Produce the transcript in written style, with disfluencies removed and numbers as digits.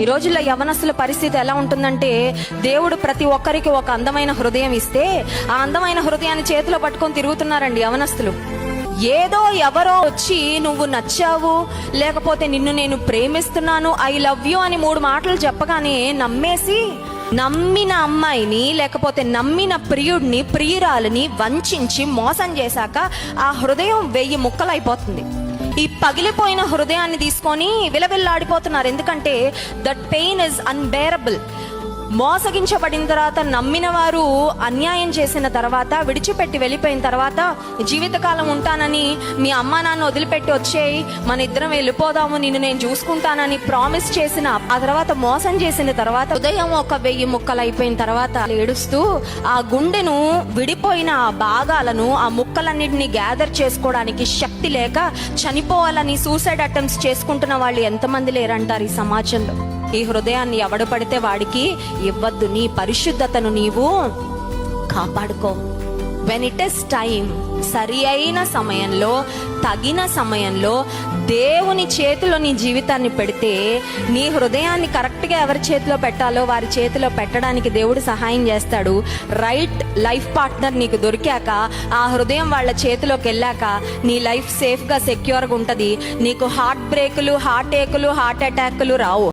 ఈ రోజుల్లో యవనస్తుల పరిస్థితి ఎలా ఉంటుందంటే, దేవుడు ప్రతి ఒక్కరికి ఒక అందమైన హృదయం ఇస్తే ఆ అందమైన హృదయాన్ని చేతిలో పట్టుకొని తిరుగుతున్నారండి యవనస్తులు. ఏదో ఎవరో వచ్చి నువ్వు నచ్చావు, లేకపోతే నిన్ను నేను ప్రేమిస్తున్నాను, ఐ లవ్ యూ అని 3 మాటలు చెప్పగానే నమ్మేసి నమ్మిన అమ్మాయిని లేకపోతే నమ్మిన ప్రియుడిని ప్రియురాలిని వంచి మోసం చేశాక ఆ హృదయం 1000 ముక్కలైపోతుంది. ఈ పగిలిపోయిన హృదయాన్ని తీసుకొని విలవిల్లాడిపోతున్నారు. ఎందుకంటే దట్ పెయిన్ ఇస్ అన్బేరబుల్. మోసగించబడిన తర్వాత, నమ్మిన వారు అన్యాయం చేసిన తర్వాత, విడిచిపెట్టి వెళ్ళిపోయిన తర్వాత, జీవితకాలం ఉంటానని మీ అమ్మా నాన్న వదిలిపెట్టి వచ్చేయి, మన ఇద్దరం వెళ్ళిపోదాము, నిన్ను నేను చూసుకుంటానని ప్రామిస్ చేసిన ఆ తర్వాత మోసం చేసిన తర్వాత, ఉదయం ఒక 1000 ముక్కలు అయిపోయిన తర్వాత ఏడుస్తూ ఆ గుండెను విడిపోయిన ఆ భాగాలను, ఆ ముక్కలన్నిటిని గ్యాదర్ చేసుకోవడానికి శక్తి లేక చనిపోవాలని సూసైడ్ అటెంప్ట్స్ చేసుకుంటున్న వాళ్ళు ఎంతమంది లేరంటారు ఈ సమాజంలో. ఈ హృదయాన్ని ఎవడు పడితే వాడికి ఇవ్వద్దు. నీ పరిశుద్ధతను నీవు కాపాడుకో. వెన్ ఇట్ ఇస్ టైం, సరి అయిన సమయంలో, తగిన సమయంలో దేవుని చేతిలో నీ జీవితాన్ని పెడితే, నీ హృదయాన్ని కరెక్ట్గా ఎవరి చేతిలో పెట్టాలో వారి చేతిలో పెట్టడానికి దేవుడు సహాయం చేస్తాడు. రైట్ లైఫ్ పార్ట్నర్ నీకు దొరికాక, ఆ హృదయం వాళ్ళ చేతిలోకి వెళ్ళాక నీ లైఫ్ సేఫ్గా సెక్యూర్గా ఉంటుంది. నీకు హార్ట్ బ్రేకులు, హార్ట్ ఏకులు, హార్ట్ అటాక్లు రావు.